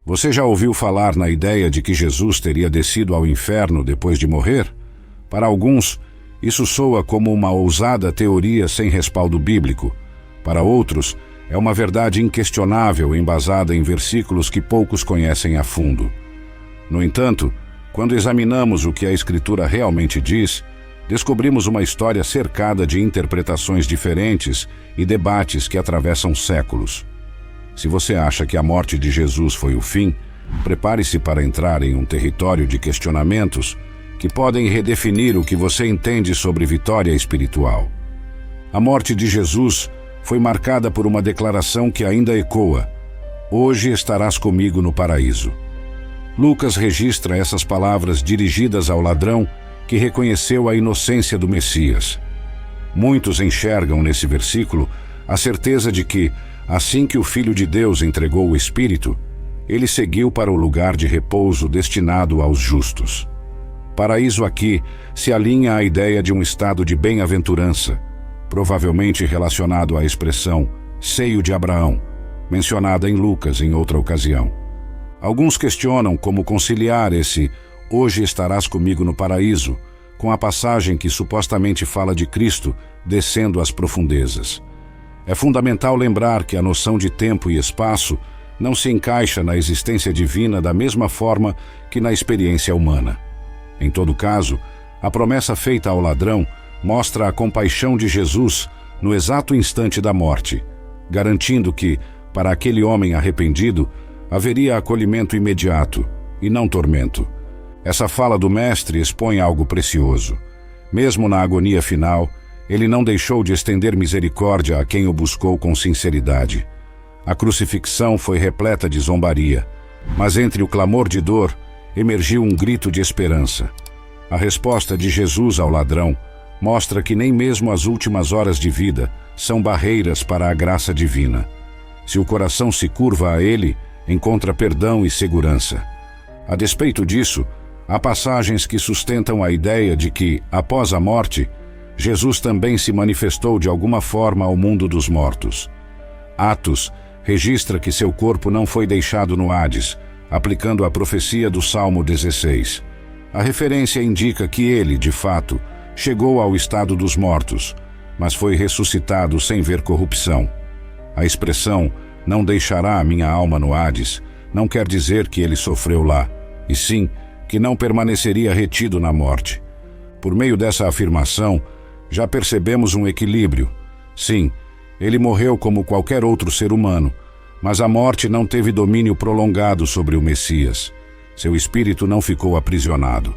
Você já ouviu falar na ideia de que Jesus teria descido ao inferno depois de morrer? Para alguns, isso soa como uma ousada teoria sem respaldo bíblico. Para outros, é uma verdade inquestionável embasada em versículos que poucos conhecem a fundo. No entanto, quando examinamos o que a Escritura realmente diz, descobrimos uma história cercada de interpretações diferentes e debates que atravessam séculos. Se você acha que a morte de Jesus foi o fim, prepare-se para entrar em um território de questionamentos que podem redefinir o que você entende sobre vitória espiritual. A morte de Jesus foi marcada por uma declaração que ainda ecoa: "Hoje estarás comigo no paraíso." Lucas registra essas palavras dirigidas ao ladrão que reconheceu a inocência do Messias. Muitos enxergam nesse versículo a certeza de que, assim que o Filho de Deus entregou o Espírito, ele seguiu para o lugar de repouso destinado aos justos. Paraíso aqui se alinha à ideia de um estado de bem-aventurança, provavelmente relacionado à expressão seio de Abraão, mencionada em Lucas em outra ocasião. Alguns questionam como conciliar esse "hoje estarás comigo no paraíso" com a passagem que supostamente fala de Cristo descendo às profundezas. É fundamental lembrar que a noção de tempo e espaço não se encaixa na existência divina da mesma forma que na experiência humana. Em todo caso, a promessa feita ao ladrão mostra a compaixão de Jesus no exato instante da morte, garantindo que, para aquele homem arrependido, haveria acolhimento imediato, e não tormento. Essa fala do Mestre expõe algo precioso. Mesmo na agonia final, ele não deixou de estender misericórdia a quem o buscou com sinceridade. A crucifixão foi repleta de zombaria, mas entre o clamor de dor, emergiu um grito de esperança. A resposta de Jesus ao ladrão mostra que nem mesmo as últimas horas de vida são barreiras para a graça divina. Se o coração se curva a ele, encontra perdão e segurança. A despeito disso, há passagens que sustentam a ideia de que, após a morte, Jesus também se manifestou de alguma forma ao mundo dos mortos. Atos registra que seu corpo não foi deixado no Hades, aplicando a profecia do Salmo 16. A referência indica que ele, de fato, chegou ao estado dos mortos, mas foi ressuscitado sem ver corrupção. A expressão "não deixará a minha alma no Hades" não quer dizer que ele sofreu lá, e sim que não permaneceria retido na morte. Por meio dessa afirmação, já percebemos um equilíbrio. Sim, ele morreu como qualquer outro ser humano, mas a morte não teve domínio prolongado sobre o Messias. Seu espírito não ficou aprisionado.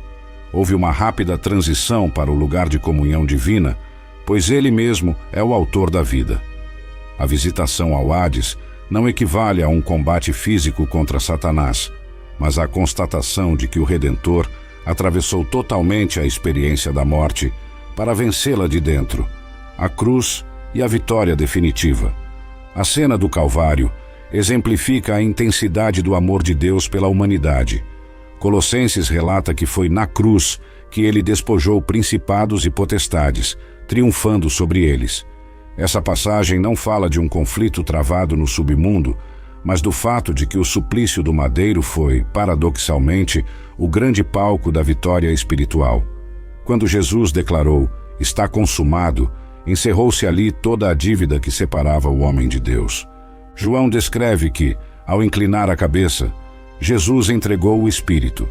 Houve uma rápida transição para o lugar de comunhão divina, pois ele mesmo é o autor da vida. A visitação ao Hades não equivale a um combate físico contra Satanás, mas à constatação de que o Redentor atravessou totalmente a experiência da morte para vencê-la de dentro, a cruz e a vitória definitiva. A cena do Calvário exemplifica a intensidade do amor de Deus pela humanidade. Colossenses relata que foi na cruz que ele despojou principados e potestades, triunfando sobre eles. Essa passagem não fala de um conflito travado no submundo, mas do fato de que o suplício do madeiro foi, paradoxalmente, o grande palco da vitória espiritual. Quando Jesus declarou "está consumado", encerrou-se ali toda a dívida que separava o homem de Deus. João descreve que, ao inclinar a cabeça, Jesus entregou o Espírito.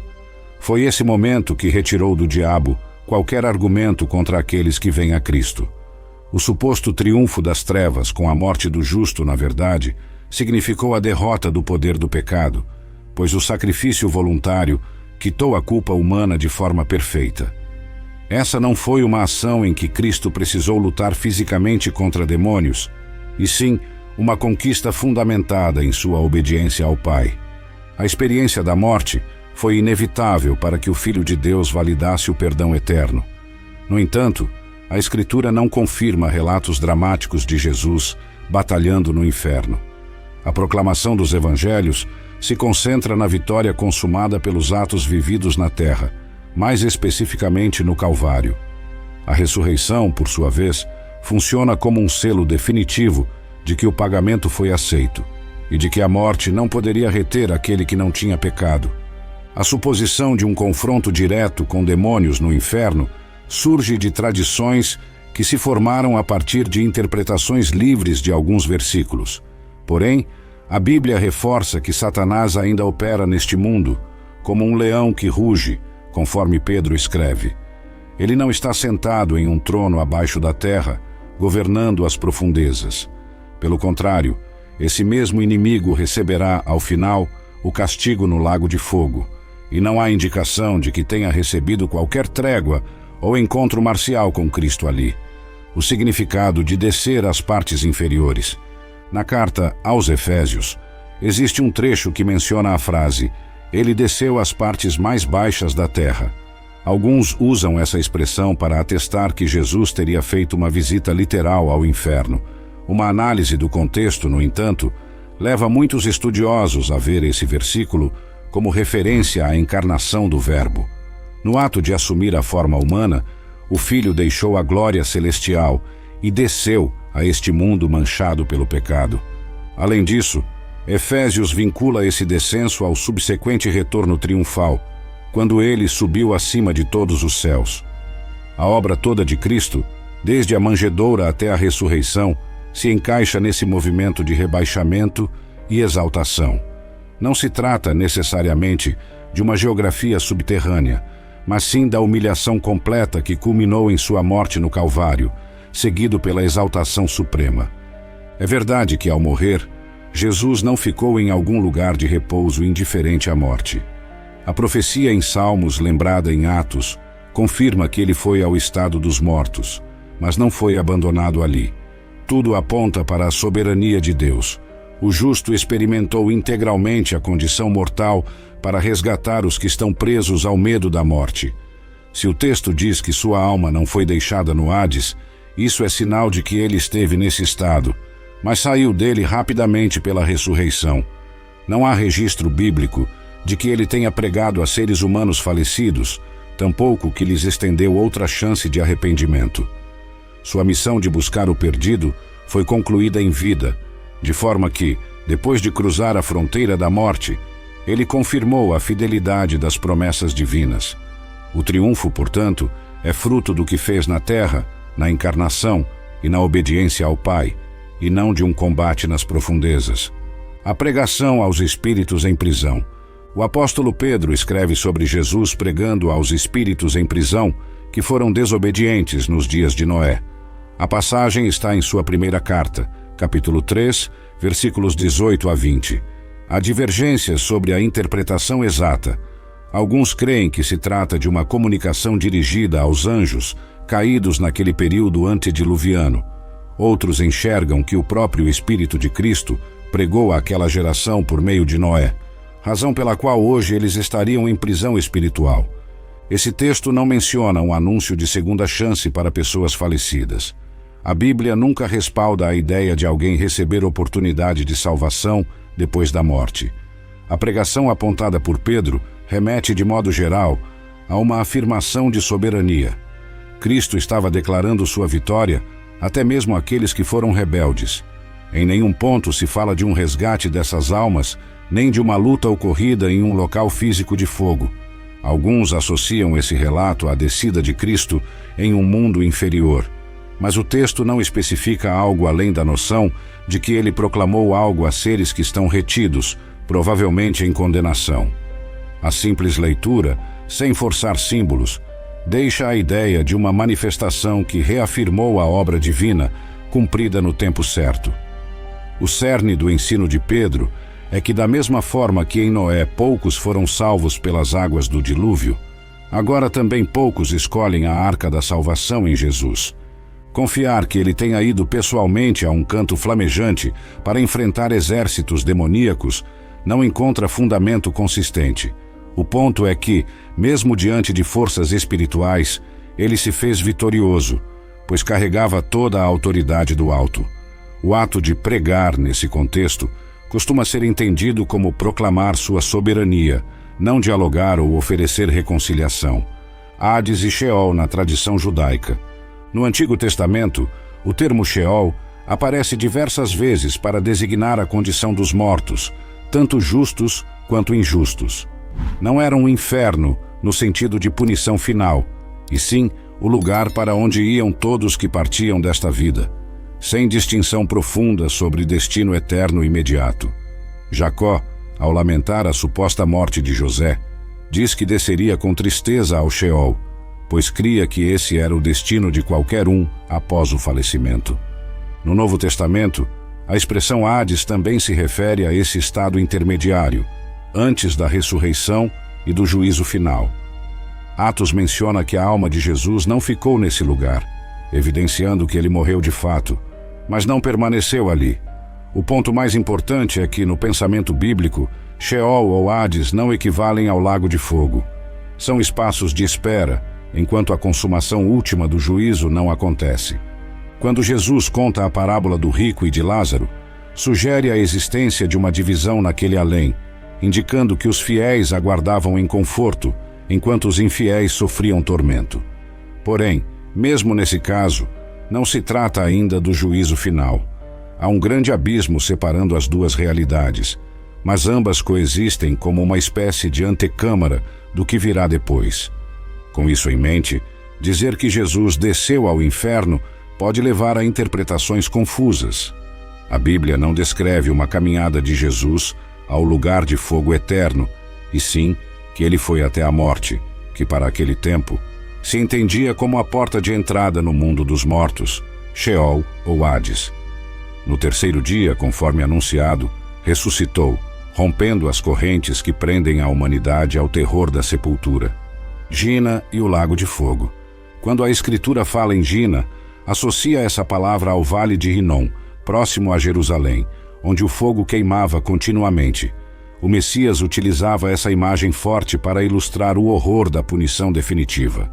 Foi esse momento que retirou do diabo qualquer argumento contra aqueles que vêm a Cristo. O suposto triunfo das trevas com a morte do justo, na verdade, significou a derrota do poder do pecado, pois o sacrifício voluntário quitou a culpa humana de forma perfeita. Essa não foi uma ação em que Cristo precisou lutar fisicamente contra demônios, e sim uma conquista fundamentada em sua obediência ao Pai. A experiência da morte foi inevitável para que o Filho de Deus validasse o perdão eterno. No entanto, a Escritura não confirma relatos dramáticos de Jesus batalhando no inferno. A proclamação dos Evangelhos se concentra na vitória consumada pelos atos vividos na terra, mais especificamente no Calvário. A ressurreição, por sua vez, funciona como um selo definitivo de que o pagamento foi aceito. e de que a morte não poderia reter aquele que não tinha pecado. A suposição de um confronto direto com demônios no inferno surge de tradições que se formaram a partir de interpretações livres de alguns versículos. Porém, a Bíblia reforça que Satanás ainda opera neste mundo, como um leão que ruge, conforme Pedro escreve. Ele não está sentado em um trono abaixo da terra, governando as profundezas. Pelo contrário, esse mesmo inimigo receberá, ao final, o castigo no lago de fogo, e não há indicação de que tenha recebido qualquer trégua ou encontro marcial com Cristo ali. O significado de descer às partes inferiores. Na carta aos Efésios, existe um trecho que menciona a frase "Ele desceu às partes mais baixas da terra". Alguns usam essa expressão para atestar que Jesus teria feito uma visita literal ao inferno. Uma análise do contexto, no entanto, leva muitos estudiosos a ver esse versículo como referência à encarnação do Verbo. No ato de assumir a forma humana, o Filho deixou a glória celestial e desceu a este mundo manchado pelo pecado. Além disso, Efésios vincula esse descenso ao subsequente retorno triunfal, quando ele subiu acima de todos os céus. A obra toda de Cristo, desde a manjedoura até a ressurreição, se encaixa nesse movimento de rebaixamento e exaltação. Não se trata necessariamente de uma geografia subterrânea, mas sim da humilhação completa que culminou em sua morte no Calvário, seguido pela exaltação suprema. É verdade que, ao morrer, Jesus não ficou em algum lugar de repouso indiferente à morte. A profecia em Salmos, lembrada em Atos, confirma que ele foi ao estado dos mortos, mas não foi abandonado ali. Tudo aponta para a soberania de Deus. O justo experimentou integralmente a condição mortal para resgatar os que estão presos ao medo da morte. Se o texto diz que sua alma não foi deixada no Hades, isso é sinal de que ele esteve nesse estado, mas saiu dele rapidamente pela ressurreição. Não há registro bíblico de que ele tenha pregado a seres humanos falecidos, tampouco que lhes estendeu outra chance de arrependimento. Sua missão de buscar o perdido foi concluída em vida, de forma que, depois de cruzar a fronteira da morte, ele confirmou a fidelidade das promessas divinas. O triunfo, portanto, é fruto do que fez na terra, na encarnação e na obediência ao Pai, e não de um combate nas profundezas. A pregação aos espíritos em prisão. O apóstolo Pedro escreve sobre Jesus pregando aos espíritos em prisão que foram desobedientes nos dias de Noé. A passagem está em sua primeira carta, capítulo 3, versículos 18 a 20. Há divergências sobre a interpretação exata. Alguns creem que se trata de uma comunicação dirigida aos anjos caídos naquele período antediluviano. Outros enxergam que o próprio Espírito de Cristo pregou àquela geração por meio de Noé, razão pela qual hoje eles estariam em prisão espiritual. Esse texto não menciona um anúncio de segunda chance para pessoas falecidas. A Bíblia nunca respalda a ideia de alguém receber oportunidade de salvação depois da morte. A pregação apontada por Pedro remete, de modo geral, a uma afirmação de soberania. Cristo estava declarando sua vitória até mesmo àqueles que foram rebeldes. Em nenhum ponto se fala de um resgate dessas almas, nem de uma luta ocorrida em um local físico de fogo. Alguns associam esse relato à descida de Cristo em um mundo inferior, mas o texto não especifica algo além da noção de que ele proclamou algo a seres que estão retidos, provavelmente em condenação. A simples leitura, sem forçar símbolos, deixa a ideia de uma manifestação que reafirmou a obra divina cumprida no tempo certo. O cerne do ensino de Pedro é que, da mesma forma que em Noé poucos foram salvos pelas águas do dilúvio, agora também poucos escolhem a arca da salvação em Jesus. Confiar que ele tenha ido pessoalmente a um canto flamejante para enfrentar exércitos demoníacos não encontra fundamento consistente. O ponto é que, mesmo diante de forças espirituais, ele se fez vitorioso, pois carregava toda a autoridade do alto. O ato de pregar, nesse contexto, costuma ser entendido como proclamar sua soberania, não dialogar ou oferecer reconciliação. Hades e Sheol na tradição judaica. No Antigo Testamento, o termo Sheol aparece diversas vezes para designar a condição dos mortos, tanto justos quanto injustos. Não era um inferno no sentido de punição final, e sim o lugar para onde iam todos que partiam desta vida, sem distinção profunda sobre destino eterno imediato. Jacó, ao lamentar a suposta morte de José, diz que desceria com tristeza ao Sheol, pois cria que esse era o destino de qualquer um após o falecimento. No Novo Testamento, a expressão Hades também se refere a esse estado intermediário, antes da ressurreição e do juízo final. Atos menciona que a alma de Jesus não ficou nesse lugar, evidenciando que ele morreu de fato, mas não permaneceu ali. O ponto mais importante é que, no pensamento bíblico, Sheol ou Hades não equivalem ao lago de fogo. São espaços de espera, enquanto a consumação última do juízo não acontece. Quando Jesus conta a parábola do rico e de Lázaro, sugere a existência de uma divisão naquele além, indicando que os fiéis aguardavam em conforto, enquanto os infiéis sofriam tormento. Porém, mesmo nesse caso, não se trata ainda do juízo final. Há um grande abismo separando as duas realidades, mas ambas coexistem como uma espécie de antecâmara do que virá depois. Com isso em mente, dizer que Jesus desceu ao inferno pode levar a interpretações confusas. A Bíblia não descreve uma caminhada de Jesus ao lugar de fogo eterno, e sim que ele foi até a morte, que para aquele tempo se entendia como a porta de entrada no mundo dos mortos, Sheol ou Hades. No terceiro dia, conforme anunciado, ressuscitou, rompendo as correntes que prendem a humanidade ao terror da sepultura. Gina e o Lago de Fogo. Quando a Escritura fala em Gina, associa essa palavra ao Vale de Rinom, próximo a Jerusalém, onde o fogo queimava continuamente. O Messias utilizava essa imagem forte para ilustrar o horror da punição definitiva.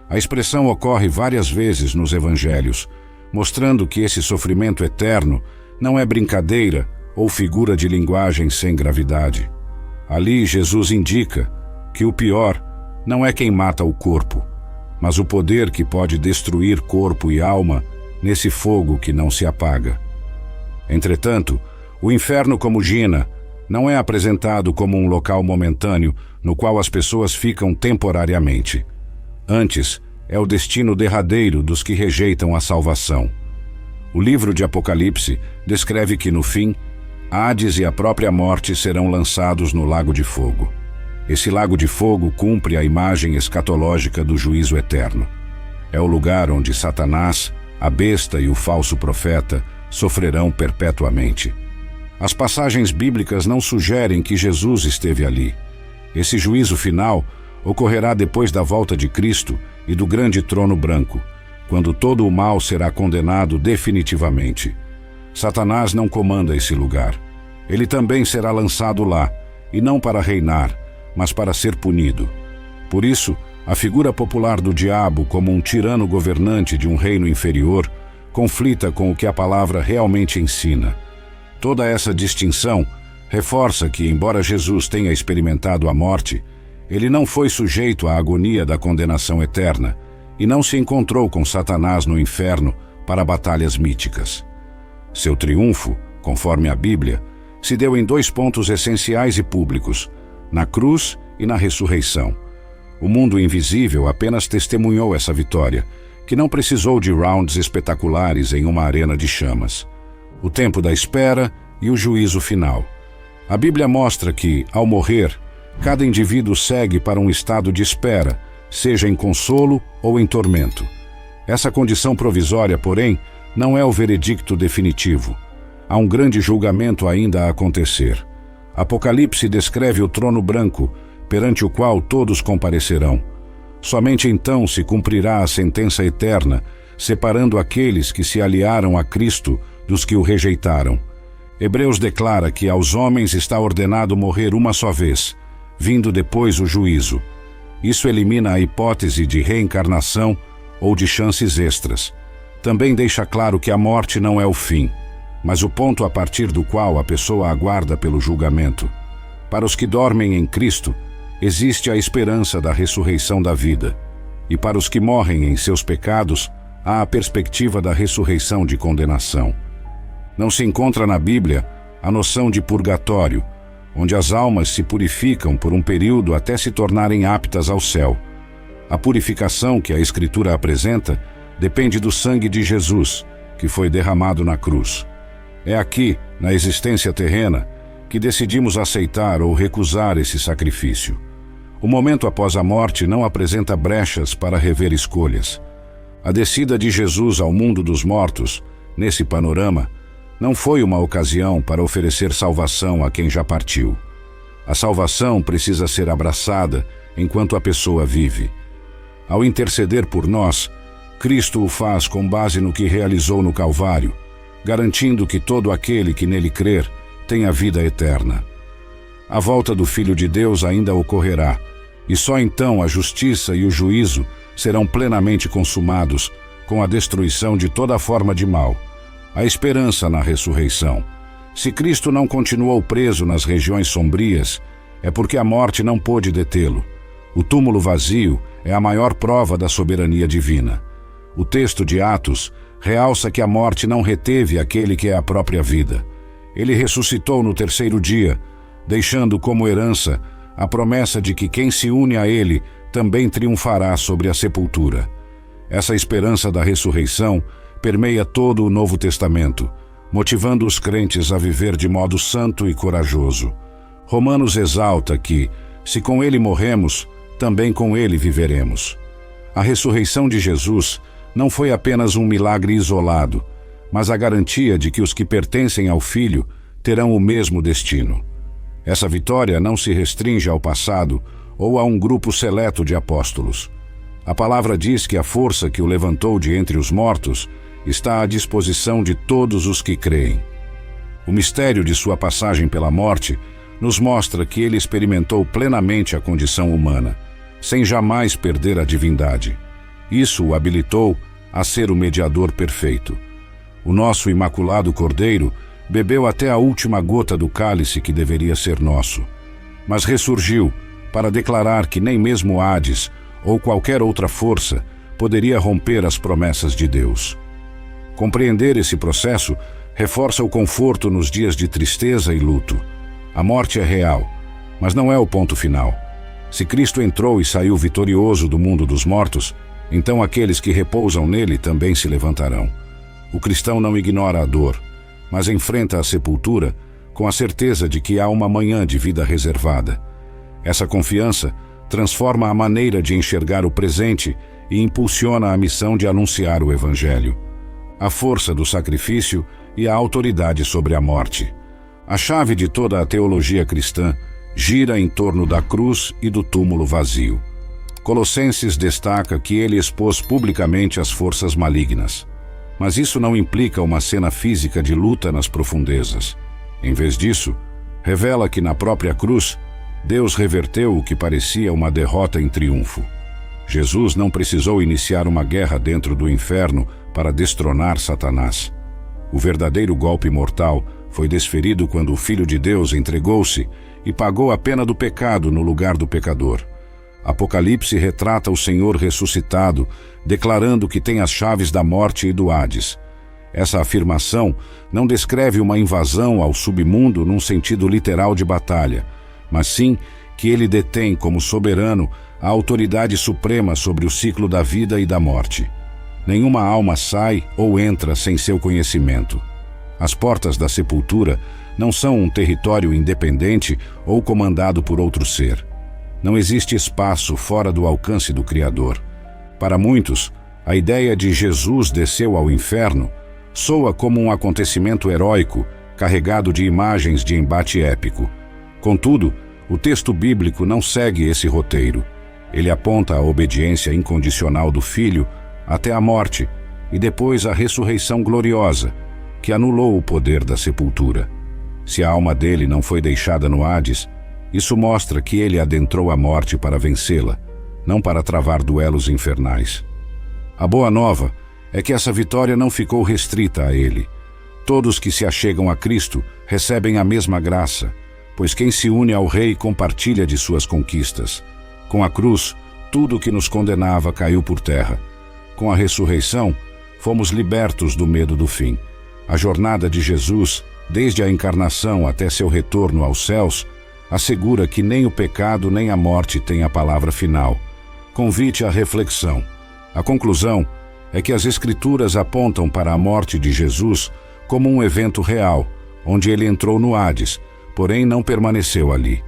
A expressão ocorre várias vezes nos Evangelhos, mostrando que esse sofrimento eterno não é brincadeira ou figura de linguagem sem gravidade. Ali, Jesus indica que o pior não é quem mata o corpo, mas o poder que pode destruir corpo e alma nesse fogo que não se apaga. Entretanto, o inferno como Gina não é apresentado como um local momentâneo no qual as pessoas ficam temporariamente. Antes, é o destino derradeiro dos que rejeitam a salvação. O livro de Apocalipse descreve que, no fim, Hades e a própria morte serão lançados no lago de fogo. Esse lago de fogo cumpre a imagem escatológica do juízo eterno. É o lugar onde Satanás, a besta e o falso profeta sofrerão perpetuamente. As passagens bíblicas não sugerem que Jesus esteve ali. Esse juízo final ocorrerá depois da volta de Cristo e do grande trono branco, quando todo o mal será condenado definitivamente. Satanás não comanda esse lugar. Ele também será lançado lá, e não para reinar, mas para ser punido. Por isso, a figura popular do diabo como um tirano governante de um reino inferior conflita com o que a palavra realmente ensina. Toda essa distinção reforça que, embora Jesus tenha experimentado a morte, ele não foi sujeito à agonia da condenação eterna e não se encontrou com Satanás no inferno para batalhas míticas. Seu triunfo, conforme a Bíblia, se deu em dois pontos essenciais e públicos, na cruz e na ressurreição. O mundo invisível apenas testemunhou essa vitória, que não precisou de rounds espetaculares em uma arena de chamas. O tempo da espera e o juízo final. A Bíblia mostra que, ao morrer, cada indivíduo segue para um estado de espera, seja em consolo ou em tormento. Essa condição provisória, porém, não é o veredicto definitivo. Há um grande julgamento ainda a acontecer. Apocalipse descreve o trono branco, perante o qual todos comparecerão. Somente então se cumprirá a sentença eterna, separando aqueles que se aliaram a Cristo dos que o rejeitaram. Hebreus declara que aos homens está ordenado morrer uma só vez, vindo depois o juízo. Isso elimina a hipótese de reencarnação ou de chances extras. Também deixa claro que a morte não é o fim, mas o ponto a partir do qual a pessoa aguarda pelo julgamento. Para os que dormem em Cristo, existe a esperança da ressurreição da vida, e para os que morrem em seus pecados, há a perspectiva da ressurreição de condenação. Não se encontra na Bíblia a noção de purgatório, onde as almas se purificam por um período até se tornarem aptas ao céu. A purificação que a Escritura apresenta depende do sangue de Jesus, que foi derramado na cruz. É aqui, na existência terrena, que decidimos aceitar ou recusar esse sacrifício. O momento após a morte não apresenta brechas para rever escolhas. A descida de Jesus ao mundo dos mortos, nesse panorama, não foi uma ocasião para oferecer salvação a quem já partiu. A salvação precisa ser abraçada enquanto a pessoa vive. Ao interceder por nós, Cristo o faz com base no que realizou no Calvário, garantindo que todo aquele que nele crer tenha vida eterna. A volta do Filho de Deus ainda ocorrerá, e só então a justiça e o juízo serão plenamente consumados com a destruição de toda forma de mal. A esperança na ressurreição. Se Cristo não continuou preso nas regiões sombrias, é porque a morte não pôde detê-lo. O túmulo vazio é a maior prova da soberania divina. O texto de Atos realça que a morte não reteve aquele que é a própria vida. Ele ressuscitou no terceiro dia, deixando como herança a promessa de que quem se une a ele também triunfará sobre a sepultura. Essa esperança da ressurreição permeia todo o Novo Testamento, motivando os crentes a viver de modo santo e corajoso. Romanos exalta que, se com ele morremos, também com ele viveremos. A ressurreição de Jesus não foi apenas um milagre isolado, mas a garantia de que os que pertencem ao Filho terão o mesmo destino. Essa vitória não se restringe ao passado ou a um grupo seleto de apóstolos. A palavra diz que a força que o levantou de entre os mortos está à disposição de todos os que creem. O mistério de sua passagem pela morte nos mostra que ele experimentou plenamente a condição humana, sem jamais perder a divindade. Isso o habilitou a ser o mediador perfeito. O nosso imaculado Cordeiro bebeu até a última gota do cálice que deveria ser nosso, mas ressurgiu para declarar que nem mesmo Hades ou qualquer outra força poderia romper as promessas de Deus. Compreender esse processo reforça o conforto nos dias de tristeza e luto. A morte é real, mas não é o ponto final. Se Cristo entrou e saiu vitorioso do mundo dos mortos, então aqueles que repousam nele também se levantarão. O cristão não ignora a dor, mas enfrenta a sepultura com a certeza de que há uma manhã de vida reservada. Essa confiança transforma a maneira de enxergar o presente e impulsiona a missão de anunciar o Evangelho. A força do sacrifício e a autoridade sobre a morte. A chave de toda a teologia cristã gira em torno da cruz e do túmulo vazio. Colossenses destaca que ele expôs publicamente as forças malignas. Mas isso não implica uma cena física de luta nas profundezas. Em vez disso, revela que na própria cruz, Deus reverteu o que parecia uma derrota em triunfo. Jesus não precisou iniciar uma guerra dentro do inferno para destronar Satanás. O verdadeiro golpe mortal foi desferido quando o Filho de Deus entregou-se e pagou a pena do pecado no lugar do pecador. Apocalipse retrata o Senhor ressuscitado, declarando que tem as chaves da morte e do Hades. Essa afirmação não descreve uma invasão ao submundo num sentido literal de batalha, mas sim que ele detém como soberano a autoridade suprema sobre o ciclo da vida e da morte. Nenhuma alma sai ou entra sem seu conhecimento. As portas da sepultura não são um território independente ou comandado por outro ser. Não existe espaço fora do alcance do Criador. Para muitos, a ideia de Jesus desceu ao inferno soa como um acontecimento heróico carregado de imagens de embate épico. Contudo, o texto bíblico não segue esse roteiro. Ele aponta a obediência incondicional do Filho até a morte e depois a ressurreição gloriosa, que anulou o poder da sepultura. Se a alma dele não foi deixada no Hades, isso mostra que ele adentrou a morte para vencê-la, não para travar duelos infernais. A boa nova é que essa vitória não ficou restrita a ele. Todos que se achegam a Cristo recebem a mesma graça, pois quem se une ao Rei compartilha de suas conquistas. Com a cruz, tudo o que nos condenava caiu por terra. Com a ressurreição, fomos libertos do medo do fim. A jornada de Jesus, desde a encarnação até seu retorno aos céus, assegura que nem o pecado nem a morte têm a palavra final. Convite à reflexão. A conclusão é que as Escrituras apontam para a morte de Jesus como um evento real, onde ele entrou no Hades, porém não permaneceu ali.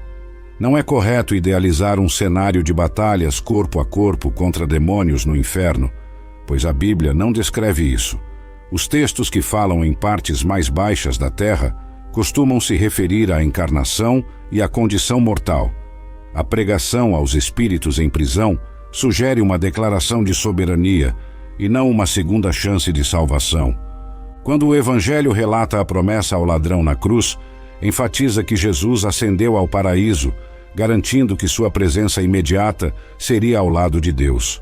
Não é correto idealizar um cenário de batalhas corpo a corpo contra demônios no inferno, pois a Bíblia não descreve isso. Os textos que falam em partes mais baixas da terra costumam se referir à encarnação e à condição mortal. A pregação aos espíritos em prisão sugere uma declaração de soberania e não uma segunda chance de salvação. Quando o Evangelho relata a promessa ao ladrão na cruz, enfatiza que Jesus ascendeu ao paraíso, garantindo que sua presença imediata seria ao lado de Deus.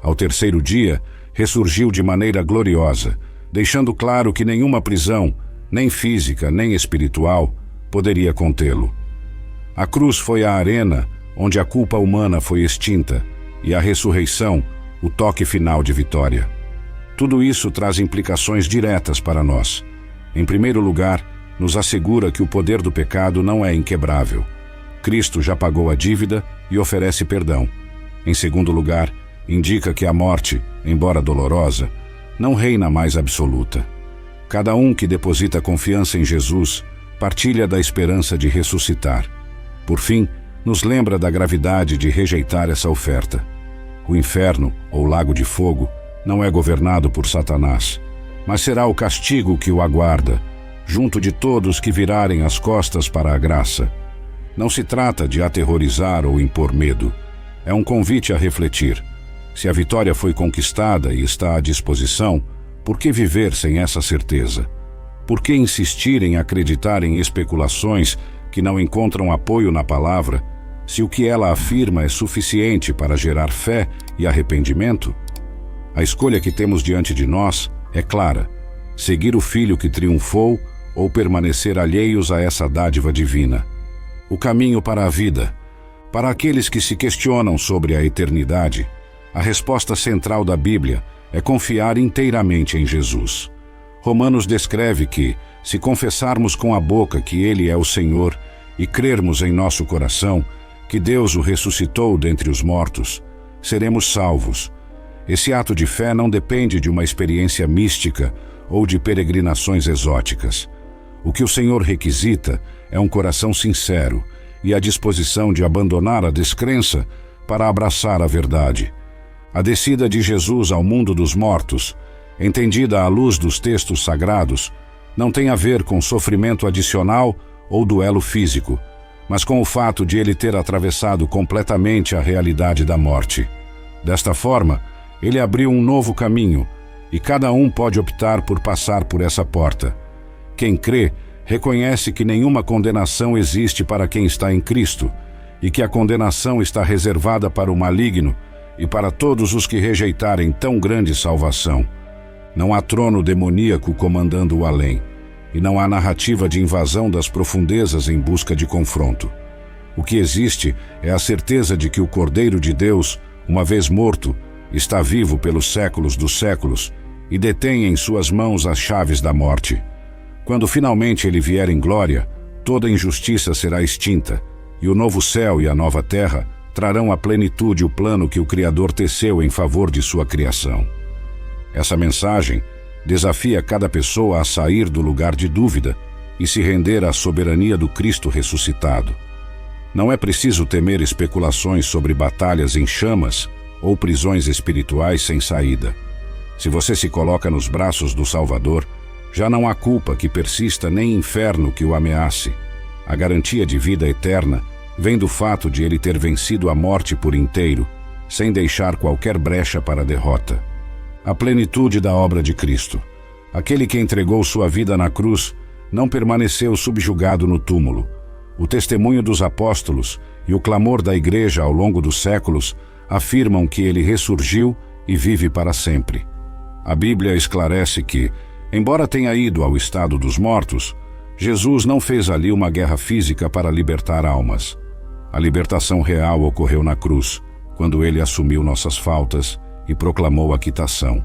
Ao terceiro dia, ressurgiu de maneira gloriosa, deixando claro que nenhuma prisão, nem física nem espiritual, poderia contê-lo. A cruz foi a arena onde a culpa humana foi extinta, e a ressurreição, o toque final de vitória. Tudo isso traz implicações diretas para nós. Em primeiro lugar, nos assegura que o poder do pecado não é inquebrável. Cristo já pagou a dívida e oferece perdão. Em segundo lugar, indica que a morte, embora dolorosa, não reina mais absoluta. Cada um que deposita confiança em Jesus partilha da esperança de ressuscitar. Por fim, nos lembra da gravidade de rejeitar essa oferta. O inferno, ou lago de fogo, não é governado por Satanás, mas será o castigo que o aguarda, junto de todos que virarem as costas para a graça. Não se trata de aterrorizar ou impor medo. É um convite a refletir. Se a vitória foi conquistada e está à disposição, por que viver sem essa certeza? Por que insistir em acreditar em especulações que não encontram apoio na palavra, se o que ela afirma é suficiente para gerar fé e arrependimento? A escolha que temos diante de nós é clara: seguir o Filho que triunfou ou permanecer alheios a essa dádiva divina. O caminho para a vida. Para aqueles que se questionam sobre a eternidade, a resposta central da Bíblia é confiar inteiramente em Jesus. Romanos descreve que, se confessarmos com a boca que Ele é o Senhor e crermos em nosso coração que Deus o ressuscitou dentre os mortos, seremos salvos. Esse ato de fé não depende de uma experiência mística ou de peregrinações exóticas. O que o Senhor requisita é um coração sincero e a disposição de abandonar a descrença para abraçar a verdade. A descida de Jesus ao mundo dos mortos, entendida à luz dos textos sagrados, não tem a ver com sofrimento adicional ou duelo físico, mas com o fato de ele ter atravessado completamente a realidade da morte. Desta forma, ele abriu um novo caminho, e cada um pode optar por passar por essa porta. Quem crê, reconhece que nenhuma condenação existe para quem está em Cristo, e que a condenação está reservada para o maligno e para todos os que rejeitarem tão grande salvação. Não há trono demoníaco comandando o além, e não há narrativa de invasão das profundezas em busca de confronto. O que existe é a certeza de que o Cordeiro de Deus, uma vez morto, está vivo pelos séculos dos séculos e detém em suas mãos as chaves da morte. Quando finalmente ele vier em glória, toda injustiça será extinta, e o novo céu e a nova terra trarão à plenitude o plano que o Criador teceu em favor de sua criação. Essa mensagem desafia cada pessoa a sair do lugar de dúvida e se render à soberania do Cristo ressuscitado. Não é preciso temer especulações sobre batalhas em chamas ou prisões espirituais sem saída. Se você se coloca nos braços do Salvador, já não há culpa que persista nem inferno que o ameace. A garantia de vida eterna vem do fato de ele ter vencido a morte por inteiro, sem deixar qualquer brecha para a derrota. A plenitude da obra de Cristo. Aquele que entregou sua vida na cruz não permaneceu subjugado no túmulo. O testemunho dos apóstolos e o clamor da igreja ao longo dos séculos afirmam que ele ressurgiu e vive para sempre. A Bíblia esclarece que, embora tenha ido ao estado dos mortos, Jesus não fez ali uma guerra física para libertar almas. A libertação real ocorreu na cruz, quando ele assumiu nossas faltas e proclamou a quitação.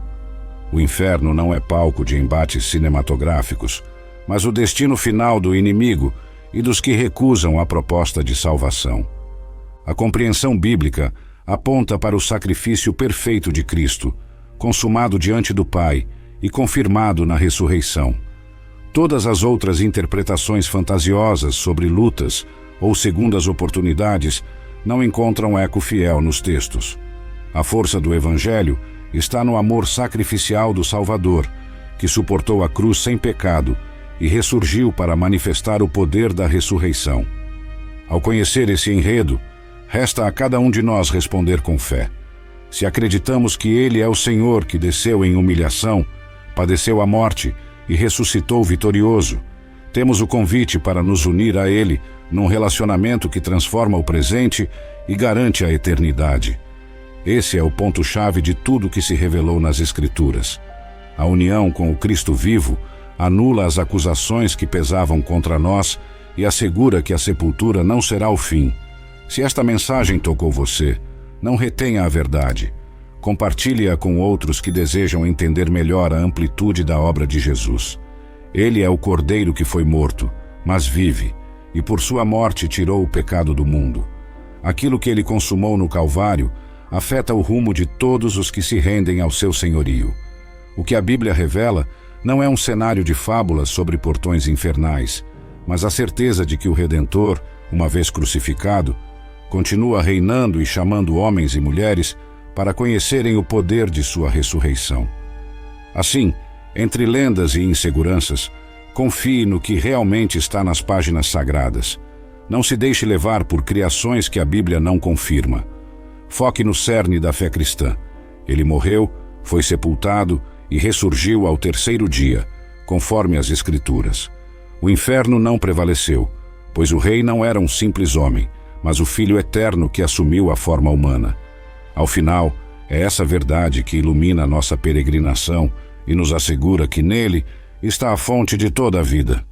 O inferno não é palco de embates cinematográficos, mas o destino final do inimigo e dos que recusam a proposta de salvação. A compreensão bíblica aponta para o sacrifício perfeito de Cristo, consumado diante do Pai e confirmado na ressurreição. Todas as outras interpretações fantasiosas sobre lutas ou segundas oportunidades não encontram eco fiel nos textos. A força do Evangelho está no amor sacrificial do Salvador, que suportou a cruz sem pecado e ressurgiu para manifestar o poder da ressurreição. Ao conhecer esse enredo, resta a cada um de nós responder com fé. Se acreditamos que Ele é o Senhor que desceu em humilhação, padeceu a morte e ressuscitou vitorioso, temos o convite para nos unir a Ele num relacionamento que transforma o presente e garante a eternidade. Esse é o ponto-chave de tudo que se revelou nas Escrituras. A união com o Cristo vivo anula as acusações que pesavam contra nós e assegura que a sepultura não será o fim. Se esta mensagem tocou você, não retenha a verdade. Compartilhe-a com outros que desejam entender melhor a amplitude da obra de Jesus. Ele é o Cordeiro que foi morto, mas vive, e por sua morte tirou o pecado do mundo. Aquilo que ele consumou no Calvário afeta o rumo de todos os que se rendem ao seu senhorio. O que a Bíblia revela não é um cenário de fábulas sobre portões infernais, mas a certeza de que o Redentor, uma vez crucificado, continua reinando e chamando homens e mulheres para conhecerem o poder de sua ressurreição. Assim, entre lendas e inseguranças, confie no que realmente está nas páginas sagradas. Não se deixe levar por criações que a Bíblia não confirma. Foque no cerne da fé cristã. Ele morreu, foi sepultado e ressurgiu ao terceiro dia, conforme as Escrituras. O inferno não prevaleceu, pois o rei não era um simples homem, mas o Filho eterno que assumiu a forma humana. Ao final, é essa verdade que ilumina a nossa peregrinação e nos assegura que nele está a fonte de toda a vida.